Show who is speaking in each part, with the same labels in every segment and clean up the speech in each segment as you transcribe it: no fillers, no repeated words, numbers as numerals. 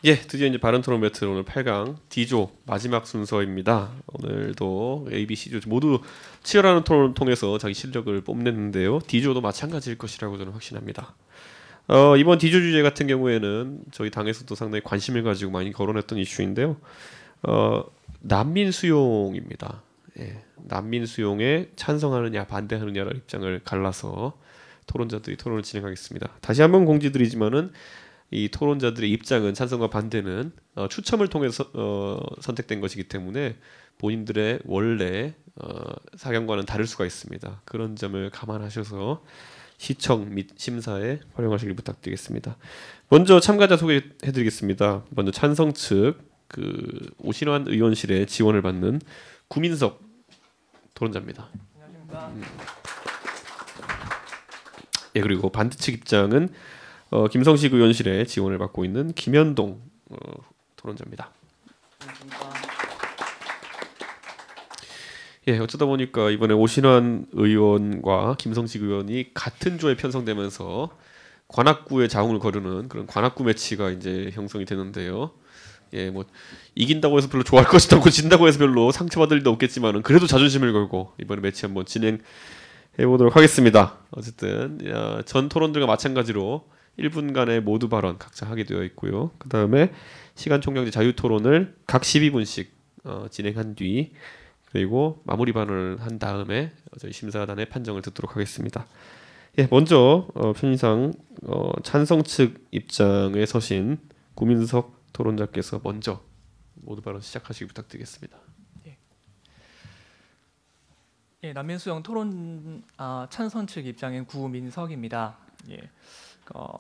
Speaker 1: 예, 드디어 이제 바른 토론 배틀 오늘 8강 D조 마지막 순서입니다. 오늘도 A, B, C조 모두 치열한 토론을 통해서 자기 실력을 뽐냈는데요. D조도 마찬가지일 것이라고 저는 확신합니다. 이번 D조 주제 같은 경우에는 저희 당에서도 상당히 관심을 가지고 많이 거론했던 이슈인데요. 난민 수용입니다. 예, 난민 수용에 찬성하느냐 반대하느냐를 입장을 갈라서 토론자들이 토론을 진행하겠습니다. 다시 한번 공지드리지만은 이 토론자들의 입장은 찬성과 반대는 추첨을 통해서 선택된 것이기 때문에 본인들의 원래 사견과는 다를 수가 있습니다. 그런 점을 감안하셔서 시청 및 심사에 활용하시길 부탁드리겠습니다. 먼저 참가자 소개해드리겠습니다. 먼저 찬성 측 오신환 의원실의 지원을 받는 구민석 토론자입니다.
Speaker 2: 안녕하십니까.
Speaker 1: 예, 그리고 반대 측 입장은 김성식 의원실의 지원을 받고 있는 김현동 토론자입니다.
Speaker 2: 안녕하십니까.
Speaker 1: 예, 어쩌다 보니까 이번에 오신환 의원과 김성식 의원이 같은 조에 편성되면서 관악구의 자웅을 거르는 그런 관악구 매치가 이제 형성이 되는데요. 예, 뭐 이긴다고 해서 별로 좋아할 것이 없고 진다고 해서 별로 상처받을 일도 없겠지만은 그래도 자존심을 걸고 이번에 매치 한번 진행해 보도록 하겠습니다. 어쨌든 전 토론들과 마찬가지로 1분간의 모두 발언 각자 하게 되어 있고요. 그 다음에 시간 총량제 자유 토론을 각 12분씩 진행한 뒤 그리고 마무리 발언을 한 다음에 저희 심사단의 판정을 듣도록 하겠습니다. 예, 먼저 편의상 찬성 측 입장에 서신 구민석 토론자께서 먼저 모두 발언 시작하시기 부탁드리겠습니다.
Speaker 2: 예, 난민 수용 토론 찬성 측 입장인 구민석입니다. 예,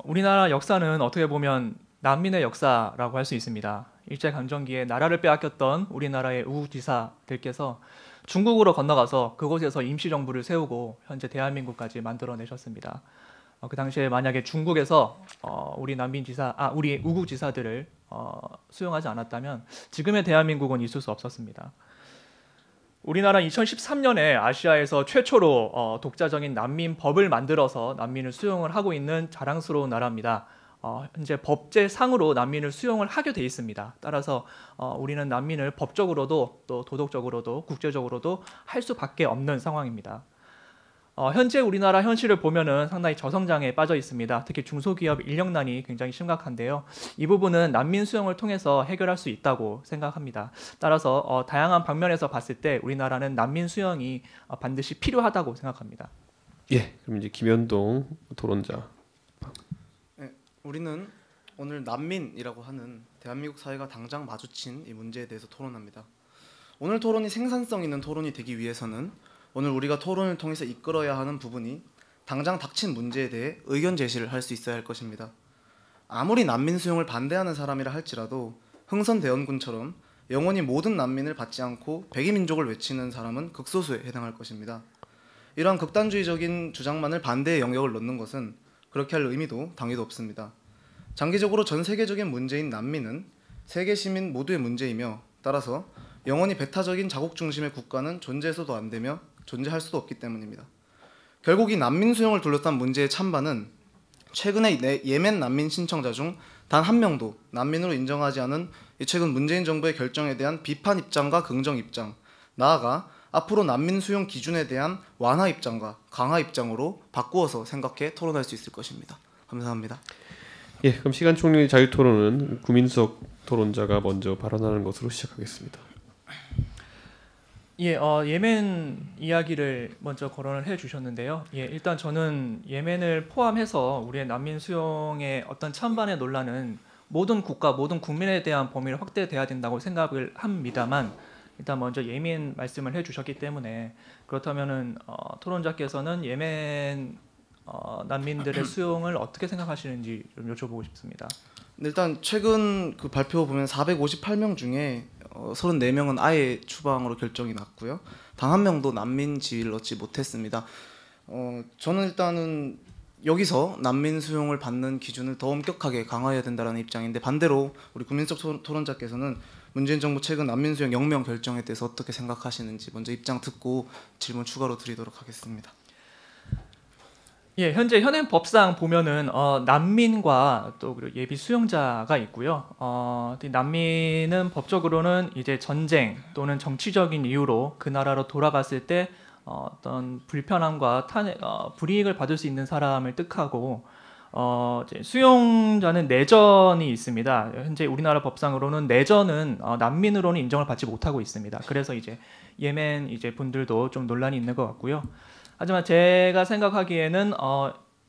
Speaker 2: 우리나라 역사는 어떻게 보면 난민의 역사라고 할 수 있습니다. 일제강점기에 나라를 빼앗겼던 우리나라의 우지사들께서 중국으로 건너가서 그곳에서 임시정부를 세우고 현재 대한민국까지 만들어내셨습니다. 그 당시에 만약에 중국에서 우리 우리 우국지사들을 수용하지 않았다면 지금의 대한민국은 있을 수 없었습니다. 우리나라 2013년에 아시아에서 최초로 독자적인 난민법을 만들어서 난민을 수용을 하고 있는 자랑스러운 나라입니다. 현재 법제상으로 난민을 수용을 하게 돼 있습니다. 따라서 우리는 난민을 법적으로도 또 도덕적으로도 국제적으로도 할 수밖에 없는 상황입니다. 현재 우리나라 현실을 보면은 상당히 저성장에 빠져 있습니다. 특히 중소기업 인력난이 굉장히 심각한데요. 이 부분은 난민 수용을 통해서 해결할 수 있다고 생각합니다. 따라서 다양한 방면에서 봤을 때 우리나라는 난민 수용이 반드시 필요하다고 생각합니다.
Speaker 1: 예, 그럼 이제 김현동 토론자.
Speaker 3: 네, 우리는 오늘 난민이라고 하는 대한민국 사회가 당장 마주친 이 문제에 대해서 토론합니다. 오늘 토론이 생산성 있는 토론이 되기 위해서는 오늘 우리가 토론을 통해서 이끌어야 하는 부분이 당장 닥친 문제에 대해 의견 제시를 할 수 있어야 할 것입니다. 아무리 난민 수용을 반대하는 사람이라 할지라도 흥선대원군처럼 영원히 모든 난민을 받지 않고 백이민족을 외치는 사람은 극소수에 해당할 것입니다. 이러한 극단주의적인 주장만을 반대의 영역을 넣는 것은 그렇게 할 의미도 당위도 없습니다. 장기적으로 전 세계적인 문제인 난민은 세계 시민 모두의 문제이며 따라서 영원히 배타적인 자국 중심의 국가는 존재해서도 안 되며 존재할 수도 없기 때문입니다. 결국 이 난민 수용을 둘러싼 문제의 찬반은 최근에 예멘 난민 신청자 중 단 한 명도 난민으로 인정하지 않은 최근 문재인 정부의 결정에 대한 비판 입장과 긍정 입장, 나아가 앞으로 난민 수용 기준에 대한 완화 입장과 강화 입장으로 바꾸어서 생각해 토론할 수 있을 것입니다. 감사합니다.
Speaker 1: 예, 그럼 시간 총량제 자유 토론은 구민석 토론자가 먼저 발언하는 것으로 시작하겠습니다.
Speaker 2: 예, 예멘 이야기를 먼저 거론을 해주셨는데요. 예, 일단 저는 예멘을 포함해서 우리의 난민 수용의 어떤 찬반의 논란은 모든 국가, 모든 국민에 대한 범위를 확대돼야 된다고 생각을 합니다만 일단 먼저 예멘 말씀을 해주셨기 때문에 그렇다면은 토론자께서는 예멘 난민들의 수용을 어떻게 생각하시는지 좀 여쭤보고 싶습니다.
Speaker 3: 일단 최근 그 발표 보면 458명 중에 34명은 아예 추방으로 결정이 났고요. 단 한 명도 난민 지위를 얻지 못했습니다. 저는 일단은 여기서 난민 수용을 받는 기준을 더 엄격하게 강화해야 된다는 입장인데 반대로 우리 구민석 토론자께서는 문재인 정부 최근 난민 수용 0명 결정에 대해서 어떻게 생각하시는지 먼저 입장 듣고 질문 추가로 드리도록 하겠습니다.
Speaker 2: 예, 현재 현행 법상 보면은 난민과 또 그리고 예비 수용자가 있고요. 난민은 법적으로는 이제 전쟁 또는 정치적인 이유로 그 나라로 돌아갔을 때 어떤 불편함과 불이익을 받을 수 있는 사람을 뜻하고 이제 수용자는 내전이 있습니다. 현재 우리나라 법상으로는 내전은 난민으로는 인정을 받지 못하고 있습니다. 그래서 이제 예멘 이제 분들도 좀 논란이 있는 것 같고요. 하지만 제가 생각하기에는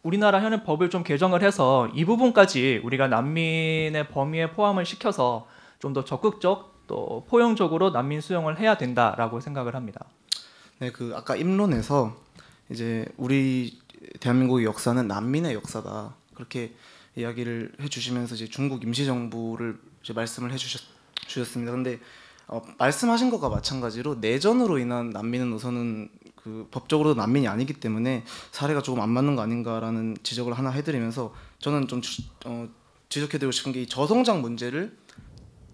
Speaker 2: 우리나라 현행 법을 좀 개정을 해서 이 부분까지 우리가 난민의 범위에 포함을 시켜서 좀 더 적극적 또 포용적으로 난민 수용을 해야 된다라고 생각을 합니다.
Speaker 3: 네, 그 아까 입론에서 이제 우리 대한민국의 역사는 난민의 역사다 그렇게 이야기를 해주시면서 이제 중국 임시정부를 이제 말씀을 해주셨습니다. 그런데 말씀하신 것과 마찬가지로 내전으로 인한 난민은 우선은 그 법적으로도 난민이 아니기 때문에 사례가 조금 안 맞는 거 아닌가라는 지적을 하나 해드리면서 저는 좀 지적해드리고 싶은 게 이 저성장 문제를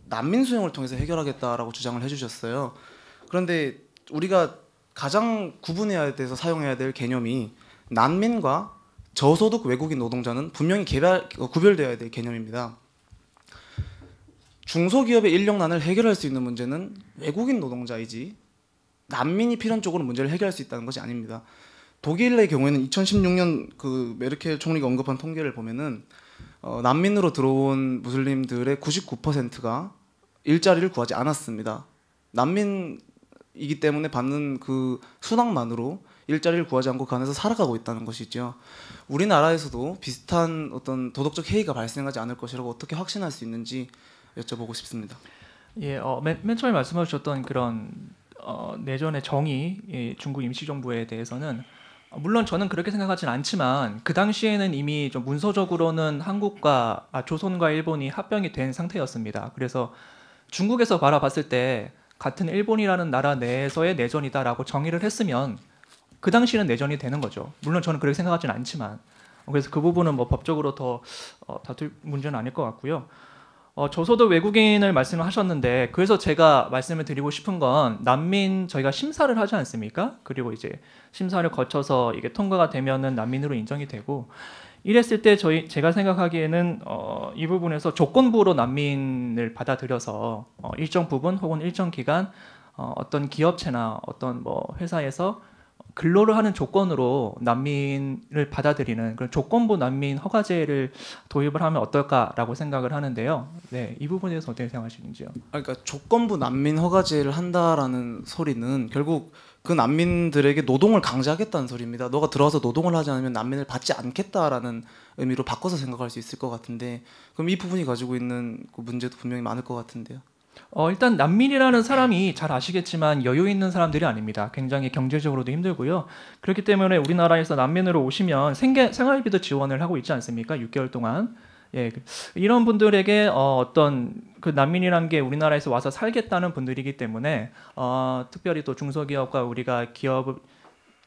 Speaker 3: 난민 수용을 통해서 해결하겠다라고 주장을 해주셨어요. 그런데 우리가 가장 구분해야 돼서 사용해야 될 개념이 난민과 저소득 외국인 노동자는 분명히 구별되어야 될 개념입니다. 중소기업의 인력난을 해결할 수 있는 문제는 외국인 노동자이지 난민이 필연적으로 문제를 해결할 수 있다는 것이 아닙니다. 독일의 경우에는 2016년 그 메르켈 총리가 언급한 통계를 보면은 난민으로 들어온 무슬림들의 99%가 일자리를 구하지 않았습니다. 난민이기 때문에 받는 그 순항만으로 일자리를 구하지 않고 그 안에서 살아가고 있다는 것이죠. 우리나라에서도 비슷한 어떤 도덕적 해이가 발생하지 않을 것이라고 어떻게 확신할 수 있는지 여쭤보고 싶습니다.
Speaker 2: 예, 맨 처음에 말씀하셨던 그런 내전의 정의, 중국 임시정부에 대해서는 물론 저는 그렇게 생각하지는 않지만 그 당시에는 이미 좀 문서적으로는 조선과 일본이 합병이 된 상태였습니다. 그래서 중국에서 바라봤을 때 같은 일본이라는 나라 내에서의 내전이다라고 정의를 했으면 그 당시에는 내전이 되는 거죠. 물론 저는 그렇게 생각하지는 않지만 그래서 그 부분은 뭐 법적으로 더 다툴 문제는 아닐 것 같고요. 저소득 외국인을 말씀을 하셨는데 그래서 제가 말씀을 드리고 싶은 건 난민 저희가 심사를 하지 않습니까? 그리고 이제 심사를 거쳐서 이게 통과가 되면은 난민으로 인정이 되고 이랬을 때 제가 생각하기에는 이 부분에서 조건부로 난민을 받아들여서 일정 부분 혹은 일정 기간 어떤 기업체나 어떤 뭐 회사에서 근로를 하는 조건으로 난민을 받아들이는 그런 조건부 난민 허가제를 도입을 하면 어떨까라고 생각을 하는데요. 네, 이 부분에 대해서 어떻게 생각하시는지요?
Speaker 3: 그러니까 조건부 난민 허가제를 한다라는 소리는 결국 그 난민들에게 노동을 강제하겠다는 소리입니다. 너가 들어와서 노동을 하지 않으면 난민을 받지 않겠다라는 의미로 바꿔서 생각할 수 있을 것 같은데 그럼 이 부분이 가지고 있는 그 문제도 분명히 많을 것 같은데요.
Speaker 2: 일단 난민이라는 사람이 잘 아시겠지만 여유 있는 사람들이 아닙니다. 굉장히 경제적으로도 힘들고요. 그렇기 때문에 우리나라에서 난민으로 오시면 생활비도 지원을 하고 있지 않습니까? 6개월 동안. 예, 이런 분들에게 어떤 그 난민이란 게 우리나라에서 와서 살겠다는 분들이기 때문에 특별히 또 중소기업과 우리가 기업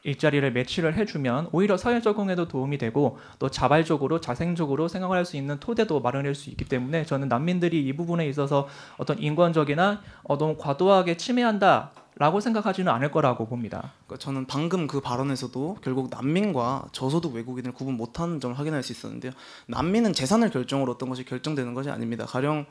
Speaker 2: 일자리를 매치를 해주면 오히려 사회 적응에도 도움이 되고 또 자발적으로 자생적으로 생활할 수 있는 토대도 마련할 수 있기 때문에 저는 난민들이 이 부분에 있어서 어떤 인권적이나 너무 과도하게 침해한다라고 생각하지는 않을 거라고 봅니다.
Speaker 3: 그러니까 저는 방금 그 발언에서도 결국 난민과 저소득 외국인을 구분 못하는 점을 확인할 수 있었는데요. 난민은 재산을 결정으로 어떤 것이 결정되는 것이 아닙니다. 가령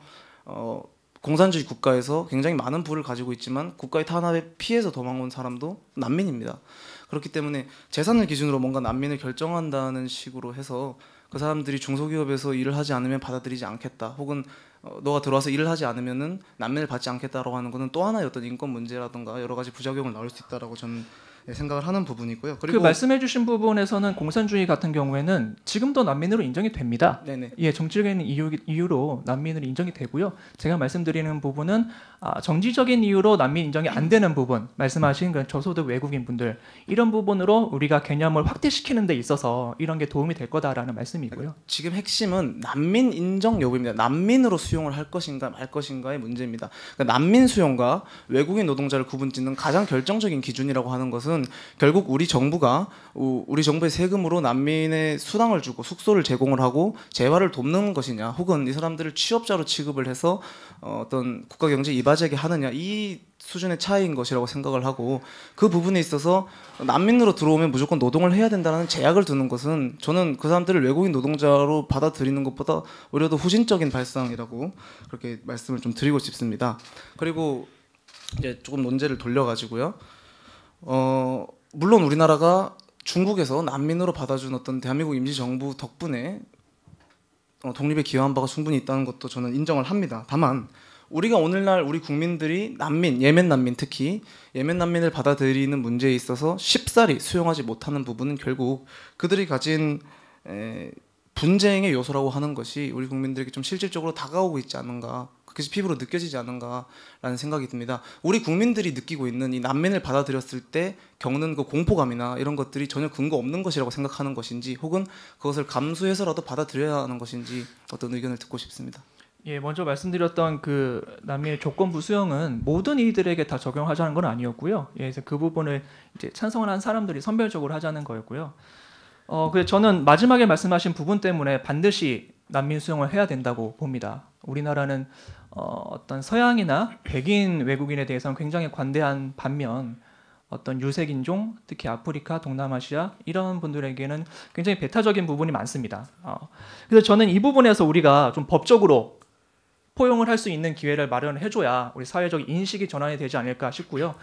Speaker 3: 공산주의 국가에서 굉장히 많은 부를 가지고 있지만 국가의 탄압에 피해서 도망온 사람도 난민입니다. 그렇기 때문에 재산을 기준으로 뭔가 난민을 결정한다는 식으로 해서 그 사람들이 중소기업에서 일을 하지 않으면 받아들이지 않겠다 혹은 너가 들어와서 일을 하지 않으면은 난민을 받지 않겠다라고 하는 것은 또 하나의 어떤 인권 문제라든가 여러 가지 부작용을 낳을 수 있다라고 저는 생각을 하는 부분이고요. 그리고
Speaker 2: 그 말씀해주신 부분에서는 공산주의 같은 경우에는 지금도 난민으로 인정이 됩니다.
Speaker 3: 네네.
Speaker 2: 예, 정치적인 이유로 난민으로 인정이 되고요. 제가 말씀드리는 부분은 정치적인 이유로 난민 인정이 안 되는 부분, 말씀하신 그 저소득 외국인 분들 이런 부분으로 우리가 개념을 확대시키는 데 있어서 이런 게 도움이 될 거다라는 말씀이고요.
Speaker 3: 지금 핵심은 난민 인정 여부입니다. 난민으로 수용을 할 것인가 말 것인가의 문제입니다. 그러니까 난민 수용과 외국인 노동자를 구분짓는 가장 결정적인 기준이라고 하는 것은 것은 결국 우리 정부가 우리 정부의 세금으로 난민의 수당을 주고 숙소를 제공을 하고 재활을 돕는 것이냐, 혹은 이 사람들을 취업자로 취급을 해서 어떤 국가 경제 이바지하게 하느냐, 이 수준의 차이인 것이라고 생각을 하고, 그 부분에 있어서 난민으로 들어오면 무조건 노동을 해야 된다는 제약을 두는 것은 저는 그 사람들을 외국인 노동자로 받아들이는 것보다 오히려 더 후진적인 발상이라고 그렇게 말씀을 좀 드리고 싶습니다. 그리고 이제 조금 논제를 돌려가지고요. 물론 우리나라가 중국에서 난민으로 받아준 어떤 대한민국 임시정부 덕분에 독립에 기여한 바가 충분히 있다는 것도 저는 인정을 합니다. 다만 우리가 오늘날 우리 국민들이 난민, 예멘 난민, 특히 예멘 난민을 받아들이는 문제에 있어서 쉽사리 수용하지 못하는 부분은 결국 그들이 가진 분쟁의 요소라고 하는 것이 우리 국민들에게 좀 실질적으로 다가오고 있지 않은가, 그것이 피부로 느껴지지 않은가라는 생각이 듭니다. 우리 국민들이 느끼고 있는 이 난민을 받아들였을 때 겪는 그 공포감이나 이런 것들이 전혀 근거 없는 것이라고 생각하는 것인지, 혹은 그것을 감수해서라도 받아들여야 하는 것인지 어떤 의견을 듣고 싶습니다.
Speaker 2: 예, 먼저 말씀드렸던 그 난민의 조건부 수용은 모든 이들에게 다 적용하자는 건 아니었고요. 예, 그래서 그 부분을 이제 찬성을 한 사람들이 선별적으로 하자는 거였고요. 그래서 저는 마지막에 말씀하신 부분 때문에 반드시 난민 수용을 해야 된다고 봅니다. 우리나라는 어떤 서양이나 백인 외국인에 대해서는 굉장히 관대한 반면 어떤 유색인종, 특히 아프리카, 동남아시아 이런 분들에게는 굉장히 배타적인 부분이 많습니다. 그래서 저는 이 부분에서 우리가 좀 법적으로 포용을 할 수 있는 기회를 마련해줘야 우리 사회적 인식이 전환이 되지 않을까 싶고요.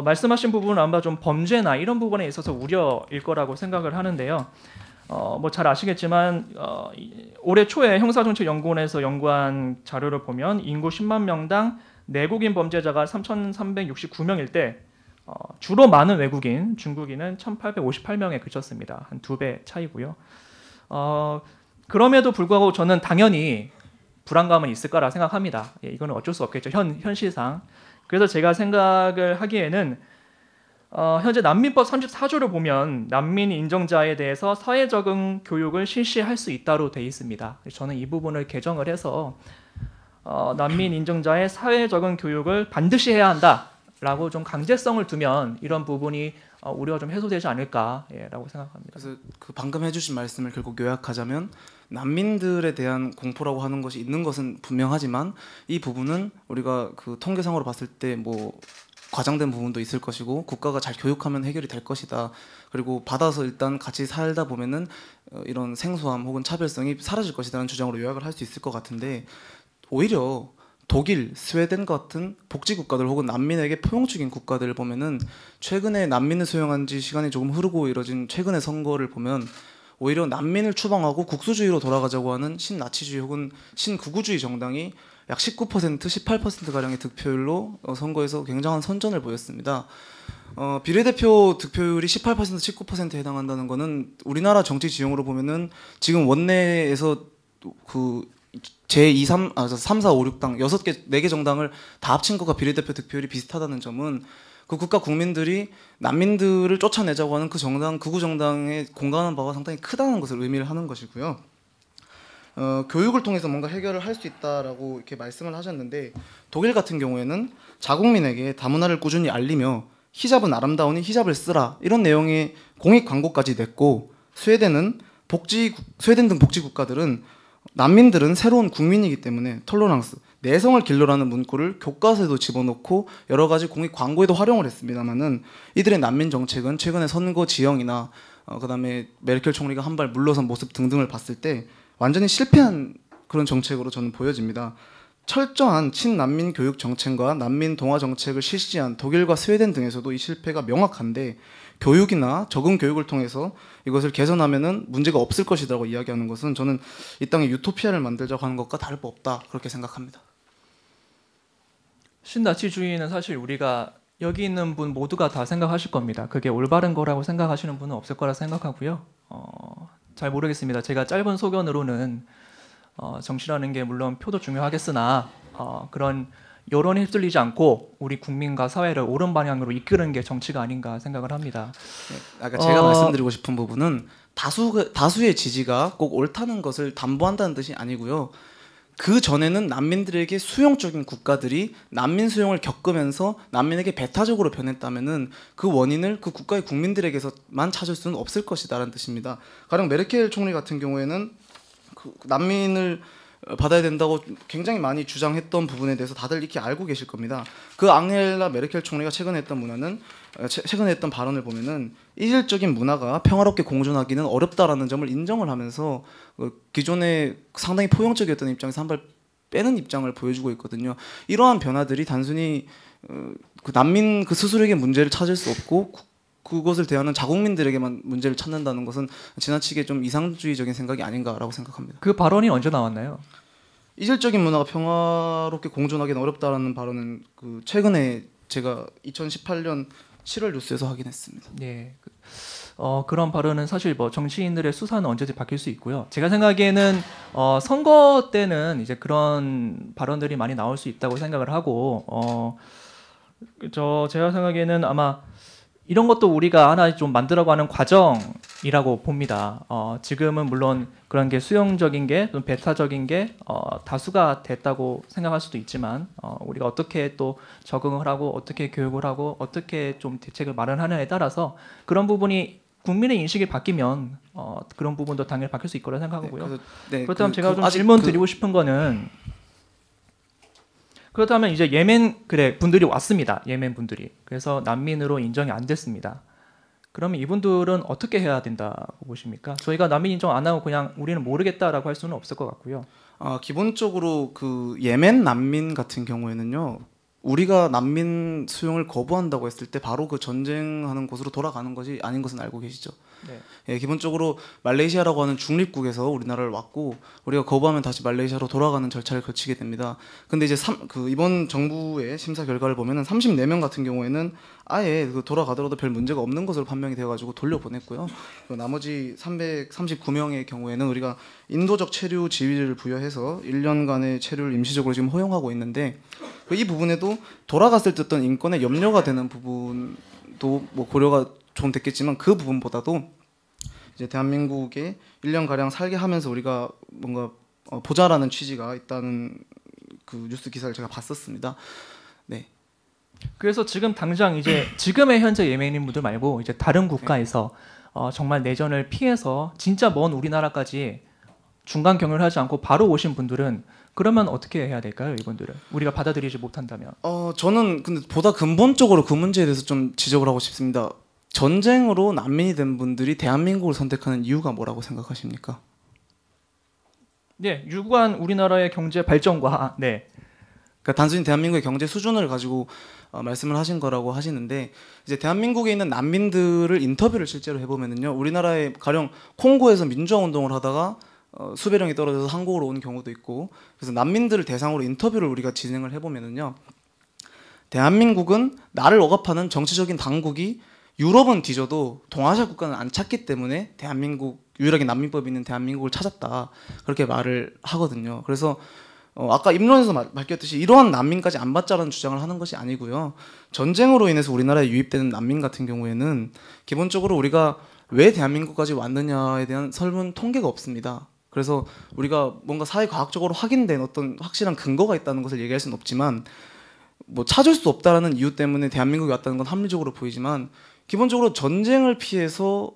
Speaker 2: 말씀하신 부분은 아마 좀 범죄나 이런 부분에 있어서 우려일 거라고 생각을 하는데요. 뭐 잘 아시겠지만 올해 초에 형사정책연구원에서 연구한 자료를 보면 인구 10만 명당 내국인 범죄자가 3,369명일 때 주로 많은 외국인, 중국인은 1,858명에 그쳤습니다. 한 2배 차이고요. 그럼에도 불구하고 저는 당연히 불안감은 있을 거라 생각합니다. 예, 이거는 어쩔 수 없겠죠. 현실상. 그래서 제가 생각을 하기에는 현재 난민법 34조를 보면 난민 인정자에 대해서 사회 적응 교육을 실시할 수 있다로 되어 있습니다. 저는 이 부분을 개정을 해서 난민 인정자의 사회 적응 교육을 반드시 해야 한다라고 좀 강제성을 두면 이런 부분이 우려가 좀 해소되지 않을까라고 생각합니다.
Speaker 3: 그래서 그 방금 해주신 말씀을 결국 요약하자면, 난민들에 대한 공포라고 하는 것이 있는 것은 분명하지만 이 부분은 우리가 그 통계상으로 봤을 때 뭐 과장된 부분도 있을 것이고, 국가가 잘 교육하면 해결이 될 것이다. 그리고 받아서 일단 같이 살다 보면은 이런 생소함 혹은 차별성이 사라질 것이라는 주장으로 요약을 할 수 있을 것 같은데, 오히려 독일, 스웨덴 같은 복지 국가들 혹은 난민에게 포용적인 국가들을 보면은 최근에 난민을 수용한 지 시간이 조금 흐르고 이뤄진 최근의 선거를 보면 오히려 난민을 추방하고 국수주의로 돌아가자고 하는 신나치주의 혹은 신구구주의 정당이 약 19%, 18%가량의 득표율로 선거에서 굉장한 선전을 보였습니다. 비례대표 득표율이 18%, 19%에 해당한다는 것은 우리나라 정치 지형으로 보면은 지금 원내에서 그 제2, 3, 4, 5, 6당 6개, 4개 정당을 다 합친 것과 비례대표 득표율이 비슷하다는 점은 그 국가 국민들이 난민들을 쫓아내자고 하는 그 정당, 극우 정당에 공감하는 바가 상당히 크다는 것을 의미를 하는 것이고요. 교육을 통해서 뭔가 해결을 할 수 있다라고 이렇게 말씀을 하셨는데, 독일 같은 경우에는 자국민에게 다문화를 꾸준히 알리며 히잡은 아름다우니 히잡을 쓰라 이런 내용의 공익 광고까지 냈고, 스웨덴 등 복지 국가들은 난민들은 새로운 국민이기 때문에 톨러랑스, 내성을 길러라는 문구를 교과서에도 집어넣고 여러 가지 공익 광고에도 활용을 했습니다만은 이들의 난민 정책은 최근에 선거 지형이나 그다음에 메르켈 총리가 한 발 물러선 모습 등등을 봤을 때 완전히 실패한 그런 정책으로 저는 보여집니다. 철저한 친난민 교육 정책과 난민 동화 정책을 실시한 독일과 스웨덴 등에서도 이 실패가 명확한데, 교육이나 적응 교육을 통해서 이것을 개선하면은 문제가 없을 것이라고 이야기하는 것은 저는 이 땅에 유토피아를 만들자고 하는 것과 다를 바 없다, 그렇게 생각합니다.
Speaker 2: 신나치주의는 사실 우리가 여기 있는 분 모두가 다 생각하실 겁니다. 그게 올바른 거라고 생각하시는 분은 없을 거라 생각하고요. 잘 모르겠습니다. 제가 짧은 소견으로는 정치라는 게 물론 표도 중요하겠으나 그런 여론에 휩쓸리지 않고 우리 국민과 사회를 옳은 방향으로 이끄는 게 정치가 아닌가 생각을 합니다.
Speaker 3: 아까 제가 말씀드리고 싶은 부분은 다수의 지지가 꼭 옳다는 것을 담보한다는 뜻이 아니고요. 그 전에는 난민들에게 수용적인 국가들이 난민 수용을 겪으면서 난민에게 배타적으로 변했다면은 그 원인을 그 국가의 국민들에게서만 찾을 수는 없을 것이다라는 뜻입니다. 가령 메르켈 총리 같은 경우에는 그 난민을 받아야 된다고 굉장히 많이 주장했던 부분에 대해서 다들 이렇게 알고 계실 겁니다. 그 앙헬라 메르켈 총리가 최근에 했던 문화는 최근에 했던 발언을 보면은 이질적인 문화가 평화롭게 공존하기는 어렵다라는 점을 인정을 하면서 기존에 상당히 포용적이었던 입장에서 한 발 빼는 입장을 보여주고 있거든요. 이러한 변화들이 단순히 그 난민 그 스스로에게 문제를 찾을 수 없고 그것을 대하는 자국민들에게만 문제를 찾는다는 것은 지나치게 좀 이상주의적인 생각이 아닌가라고 생각합니다.
Speaker 2: 그 발언이 언제 나왔나요?
Speaker 3: 이질적인 문화가 평화롭게 공존하기는 어렵다라는 발언은 그 최근에 제가 2018년 7월 뉴스에서 확인했습니다.
Speaker 2: 네. 그런 발언은 사실 뭐 정치인들의 수사는 언제든지 바뀔 수 있고요. 제가 생각에는 선거 때는 이제 그런 발언들이 많이 나올 수 있다고 생각을 하고 제가 생각에는 아마 이런 것도 우리가 하나 좀 만들어가는 과정이라고 봅니다. 지금은 물론 그런 게 수용적인 게, 좀 배타적인 게 다수가 됐다고 생각할 수도 있지만 우리가 어떻게 또 적응을 하고 어떻게 교육을 하고 어떻게 좀 대책을 마련하느냐에 따라서 그런 부분이 국민의 인식이 바뀌면 그런 부분도 당연히 바뀔 수 있거라 생각하고요. 그렇다면 제가 좀 질문 드리고 싶은 거는 그렇다면 이제 예멘 분들이 왔습니다. 예멘 분들이. 그래서 난민으로 인정이 안 됐습니다. 그러면 이분들은 어떻게 해야 된다고 보십니까? 저희가 난민 인정 안 하고 그냥 우리는 모르겠다라고 할 수는 없을 것 같고요.
Speaker 3: 기본적으로 그 예멘 난민 같은 경우에는요. 우리가 난민 수용을 거부한다고 했을 때 바로 그 전쟁하는 곳으로 돌아가는 것이 아닌 것은 알고 계시죠?
Speaker 2: 네.
Speaker 3: 예, 기본적으로 말레이시아라고 하는 중립국에서 우리나라를 왔고 우리가 거부하면 다시 말레이시아로 돌아가는 절차를 거치게 됩니다. 근데 이제 이번 정부의 심사 결과를 보면은 34명 같은 경우에는 아예 돌아가더라도 별 문제가 없는 것으로 판명이 되어가지고 돌려보냈고요. 나머지 339명의 경우에는 우리가 인도적 체류 지위를 부여해서 1년간의 체류를 임시적으로 지금 허용하고 있는데 이 부분에도 돌아갔을 때 어떤 인권에 염려가 되는 부분도 뭐 고려가 좀 됐겠지만 그 부분보다도 이제 대한민국에 1년 가량 살게 하면서 우리가 뭔가 보자라는 취지가 있다는 그 뉴스 기사를 제가 봤었습니다. 네.
Speaker 2: 그래서 지금 당장 이제 지금의 현재 예멘인 분들 말고 이제 다른 국가에서 정말 내전을 피해서 진짜 먼 우리나라까지 중간 경유를 하지 않고 바로 오신 분들은 그러면 어떻게 해야 될까요, 이분들은? 우리가 받아들이지 못한다면?
Speaker 3: 저는 근데 보다 근본적으로 그 문제에 대해서 좀 지적을 하고 싶습니다. 전쟁으로 난민이 된 분들이 대한민국을 선택하는 이유가 뭐라고 생각하십니까?
Speaker 2: 네, 유구한 우리나라의 경제 발전과
Speaker 3: 그러니까 단순히 대한민국의 경제 수준을 가지고 말씀을 하신 거라고 하시는데 이제 대한민국에 있는 난민들을 인터뷰를 실제로 해보면은요, 우리나라의 가령 콩고에서 민주화 운동을 하다가 수배령이 떨어져서 한국으로 온 경우도 있고, 그래서 난민들을 대상으로 인터뷰를 우리가 진행을 해보면은요, 대한민국은 나를 억압하는 정치적인 당국이 유럽은 뒤져도 동아시아 국가는 안 찾기 때문에 대한민국 유일하게 난민법이 있는 대한민국을 찾았다, 그렇게 말을 하거든요. 그래서 아까 입론에서 밝혔듯이 이러한 난민까지 안 받자라는 주장을 하는 것이 아니고요. 전쟁으로 인해서 우리나라에 유입되는 난민 같은 경우에는 기본적으로 우리가 왜 대한민국까지 왔느냐에 대한 설문 통계가 없습니다. 그래서 우리가 뭔가 사회과학적으로 확인된 어떤 확실한 근거가 있다는 것을 얘기할 수는 없지만 뭐 찾을 수 없다라는 이유 때문에 대한민국에 왔다는 건 합리적으로 보이지만 기본적으로 전쟁을 피해서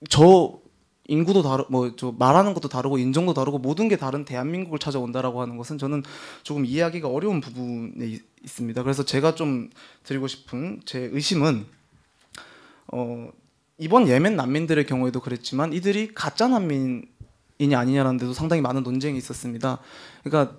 Speaker 3: 저 인구도 저 말하는 것도 다르고 인종도 다르고 모든 게 다른 대한민국을 찾아온다라고 하는 것은 저는 조금 이해하기가 어려운 부분에 있습니다. 그래서 제가 좀 드리고 싶은 제 의심은 이번 예멘 난민들의 경우에도 그랬지만 이들이 가짜 난민이냐 아니냐라는 데도 상당히 많은 논쟁이 있었습니다. 그러니까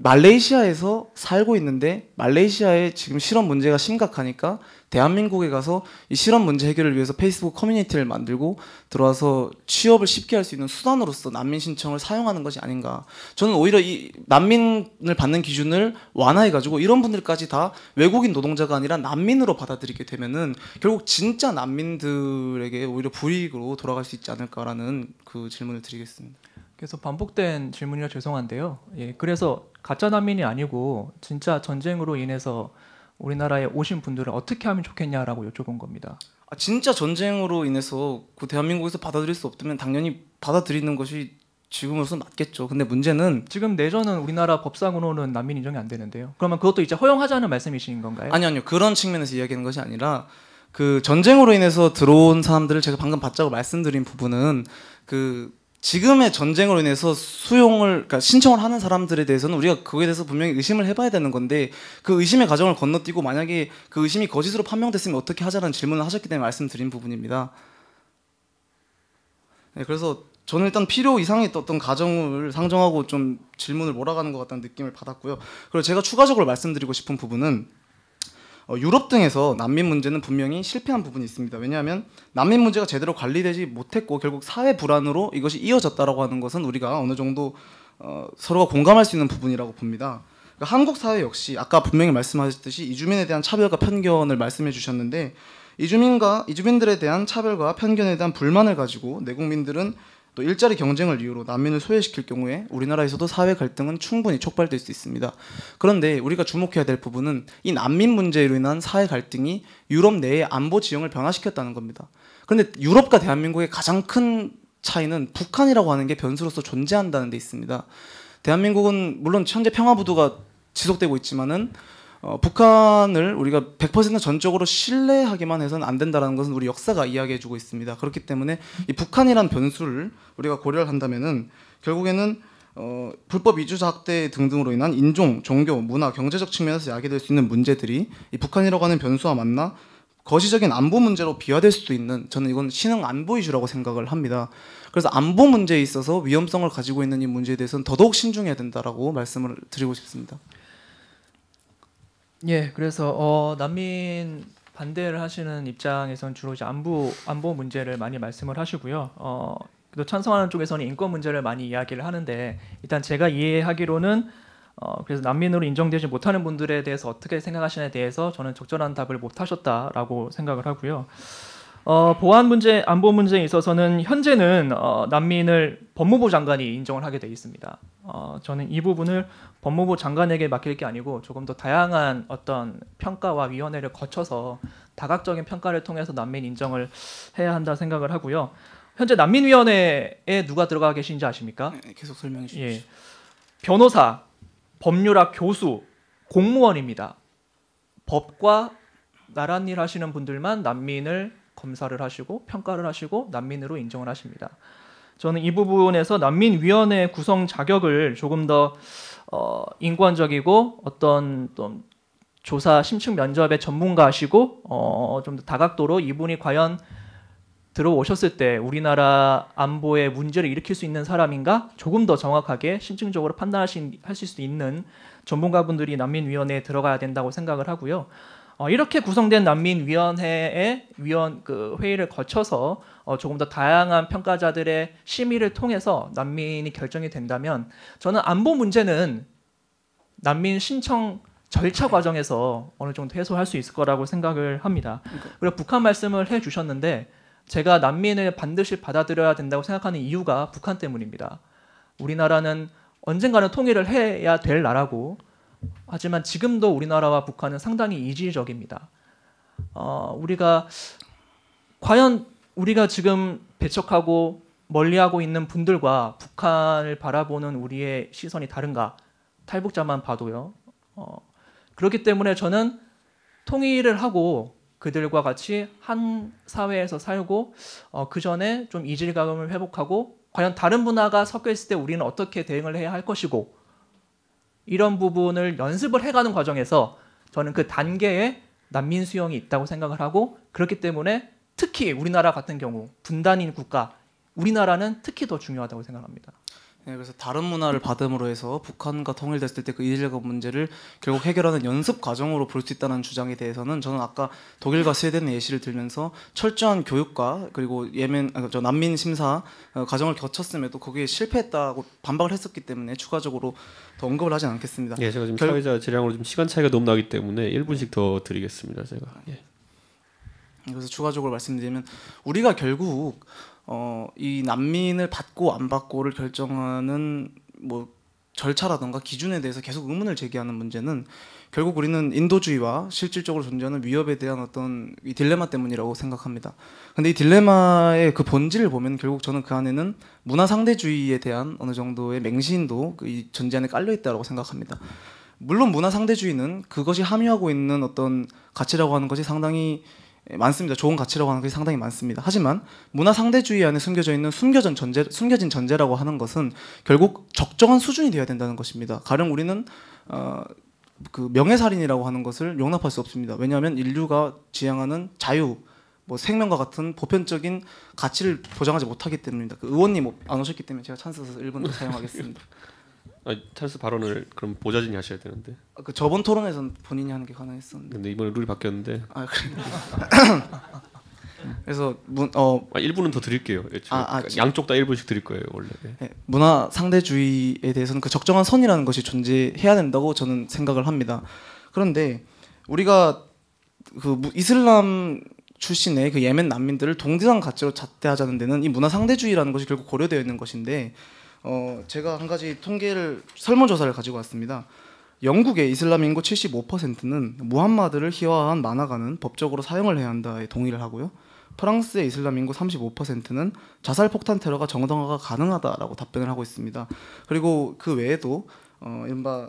Speaker 3: 말레이시아에서 살고 있는데 말레이시아에 지금 실업 문제가 심각하니까 대한민국에 가서 이 실업 문제 해결을 위해서 페이스북 커뮤니티를 만들고 들어와서 취업을 쉽게 할 수 있는 수단으로서 난민 신청을 사용하는 것이 아닌가. 저는 오히려 이 난민을 받는 기준을 완화해가지고 이런 분들까지 다 외국인 노동자가 아니라 난민으로 받아들이게 되면은 결국 진짜 난민들에게 오히려 불이익으로 돌아갈 수 있지 않을까라는 그 질문을 드리겠습니다.
Speaker 2: 그래서 반복된 질문이라 죄송한데요. 예, 그래서 가짜 난민이 아니고 진짜 전쟁으로 인해서 우리나라에 오신 분들은 어떻게 하면 좋겠냐라고 여쭤본 겁니다.
Speaker 3: 진짜 전쟁으로 인해서 그 대한민국에서 받아들일 수 없다면 당연히 받아들이는 것이 지금으로서는 맞겠죠. 근데 문제는
Speaker 2: 지금 내전은 우리나라 법상으로는 난민 인정이 안 되는데요. 그러면 그것도 이제 허용하자는 말씀이신 건가요?
Speaker 3: 아니요 그런 측면에서 이야기하는 것이 아니라 그 전쟁으로 인해서 들어온 사람들을 제가 방금 받자고 말씀드린 부분은 그 지금의 전쟁으로 인해서 그러니까 신청을 하는 사람들에 대해서는 우리가 그거에 대해서 분명히 의심을 해봐야 되는 건데 그 의심의 과정을 건너뛰고 만약에 그 의심이 거짓으로 판명됐으면 어떻게 하자는 질문을 하셨기 때문에 말씀드린 부분입니다. 네, 그래서 저는 일단 필요 이상의 어떤 가정을 상정하고 좀 질문을 몰아가는 것 같다는 느낌을 받았고요. 그리고 제가 추가적으로 말씀드리고 싶은 부분은 유럽 등에서 난민 문제는 분명히 실패한 부분이 있습니다. 왜냐하면 난민 문제가 제대로 관리되지 못했고 결국 사회 불안으로 이것이 이어졌다라고 하는 것은 우리가 어느 정도 서로가 공감할 수 있는 부분이라고 봅니다. 그러니까 한국 사회 역시 아까 분명히 말씀하셨듯이 이주민에 대한 차별과 편견을 말씀해 주셨는데 이주민들에 대한 차별과 편견에 대한 불만을 가지고 내국민들은 또 일자리 경쟁을 이유로 난민을 소외시킬 경우에 우리나라에서도 사회 갈등은 충분히 촉발될 수 있습니다. 그런데 우리가 주목해야 될 부분은 이 난민 문제로 인한 사회 갈등이 유럽 내의 안보 지형을 변화시켰다는 겁니다. 그런데 유럽과 대한민국의 가장 큰 차이는 북한이라고 하는 게 변수로서 존재한다는 데 있습니다. 대한민국은 물론 현재 평화부두가 지속되고 있지만은 북한을 우리가 100% 전적으로 신뢰하기만 해서는 안 된다는 것은 우리 역사가 이야기해주고 있습니다. 그렇기 때문에 이 북한이란 변수를 우리가 고려를 한다면은 결국에는 불법 이주자 학대 등등으로 인한 인종, 종교, 문화, 경제적 측면에서 야기될 수 있는 문제들이 이 북한이라고 하는 변수와 만나 거시적인 안보 문제로 비화될 수도 있는, 저는 이건 신흥 안보 이슈라고 생각을 합니다. 그래서 안보 문제에 있어서 위험성을 가지고 있는 이 문제에 대해서는 더더욱 신중해야 된다라고 말씀을 드리고 싶습니다.
Speaker 2: 예, 그래서 난민 반대를 하시는 입장에서는 주로 이제 안보 문제를 많이 말씀을 하시고요. 또 찬성하는 쪽에서는 인권 문제를 많이 이야기를 하는데, 일단 제가 이해하기로는 그래서 난민으로 인정되지 못하는 분들에 대해서 어떻게 생각하시냐에 대해서 저는 적절한 답을 못 하셨다라고 생각을 하고요. 보안 문제, 안보 문제에 있어서는 현재는 난민을 법무부 장관이 인정을 하게 돼 있습니다. 저는 이 부분을 법무부 장관에게 맡길 게 아니고 조금 더 다양한 어떤 평가와 위원회를 거쳐서 다각적인 평가를 통해서 난민 인정을 해야 한다 생각을 하고요. 현재 난민위원회에 누가 들어가 계신지 아십니까?
Speaker 3: 네, 계속 설명해 주십시오.
Speaker 2: 예, 변호사, 법률학 교수, 공무원입니다. 법과 나란 일 하시는 분들만 난민을 검사를 하시고 평가를 하시고 난민으로 인정을 하십니다. 저는 이 부분에서 난민위원회 구성 자격을 조금 더 인권적이고 어떤 좀 조사 심층 면접의 전문가시고 좀 더 다각도로 이분이 과연 들어오셨을 때 우리나라 안보에 문제를 일으킬 수 있는 사람인가 조금 더 정확하게 심층적으로 판단하실 수 있는 전문가분들이 난민위원회에 들어가야 된다고 생각을 하고요. 이렇게 구성된 난민위원회의 회의를 거쳐서 조금 더 다양한 평가자들의 심의를 통해서 난민이 결정이 된다면 저는 안보 문제는 난민 신청 절차 과정에서 어느 정도 해소할 수 있을 거라고 생각을 합니다. 그리고 북한 말씀을 해주셨는데 제가 난민을 반드시 받아들여야 된다고 생각하는 이유가 북한 때문입니다. 우리나라는 언젠가는 통일을 해야 될 나라고, 하지만 지금도 우리나라와 북한은 상당히 이질적입니다. 과연 우리가 지금 배척하고 멀리하고 있는 분들과 북한을 바라보는 우리의 시선이 다른가? 탈북자만 봐도요. 그렇기 때문에 저는 통일을 하고 그들과 같이 한 사회에서 살고 그 전에 좀 이질감을 회복하고 과연 다른 문화가 섞여 있을 때 우리는 어떻게 대응을 해야 할 것이고, 이런 부분을 연습을 해가는 과정에서 저는 그 단계에 난민 수용이 있다고 생각을 하고, 그렇기 때문에 특히 우리나라 같은 경우 분단인 국가, 우리나라는 특히 더 중요하다고 생각합니다.
Speaker 3: 네, 그래서 다른 문화를 받음으로 해서 북한과 통일됐을 때 그 이질감 문제를 결국 해결하는 연습 과정으로 볼 수 있다는 주장에 대해서는 저는 아까 독일과 스웨덴의 예시를 들면서 철저한 교육과 그리고 난민 심사 과정을 거쳤음에도 거기에 실패했다고 반박을 했었기 때문에 추가적으로 더 언급을 하진 않겠습니다.
Speaker 1: 예, 제가 지금 사회자 재량으로 좀 시간 차이가 너무 나기 때문에 1분씩 더 드리겠습니다. 제가. 예.
Speaker 3: 그래서 추가적으로 말씀드리면 우리가 결국 이 난민을 받고 안 받고를 결정하는 절차라던가 기준에 대해서 계속 의문을 제기하는 문제는 결국 우리는 인도주의와 실질적으로 존재하는 위협에 대한 어떤 이 딜레마 때문이라고 생각합니다. 근데 이 딜레마의 그 본질을 보면 결국 저는 그 안에는 문화 상대주의에 대한 어느 정도의 맹신도 이 전제 안에 깔려 있다고 생각합니다. 물론 문화 상대주의는 그것이 함유하고 있는 어떤 가치라고 하는 것이 상당히 많습니다. 좋은 가치라고 하는 것이 상당히 많습니다. 하지만 문화 상대주의 안에 숨겨져 있는 숨겨진 전제라고 하는 것은 결국 적정한 수준이 되어야 된다는 것입니다. 가령 우리는 그 명예살인이라고 하는 것을 용납할 수 없습니다. 왜냐하면 인류가 지향하는 자유, 뭐 생명과 같은 보편적인 가치를 보장하지 못하기 때문입니다. 그 의원님 안 오셨기 때문에 제가 찬스 써서 1분 더 사용하겠습니다.
Speaker 1: 찬스 발언을 그럼 보좌진이 하셔야 되는데.
Speaker 3: 그 저번 토론에서는 본인이 하는 게 가능했었는데.
Speaker 1: 근데 이번에 룰이 바뀌었는데.
Speaker 3: 그래. 그래서
Speaker 1: 1분은 더 드릴게요. 양쪽 다 1분씩 드릴 거예요 원래.
Speaker 3: 네, 문화 상대주의에 대해서는 그 적정한 선이라는 것이 존재해야 된다고 저는 생각을 합니다. 그런데 우리가 그 이슬람 출신의 그 예멘 난민들을 동등한 가치로 잣대하자는 데는 이 문화 상대주의라는 것이 결국 고려되어 있는 것인데 제가 한 가지 설문조사를 가지고 왔습니다. 영국의 이슬람 인구 75%는 무함마드를 희화화한 만화가는 법적으로 사용을 해야 한다에 동의를 하고요. 프랑스의 이슬람 인구 35%는 자살 폭탄 테러가 정당화가 가능하다라고 답변을 하고 있습니다. 그리고 그 외에도 이른바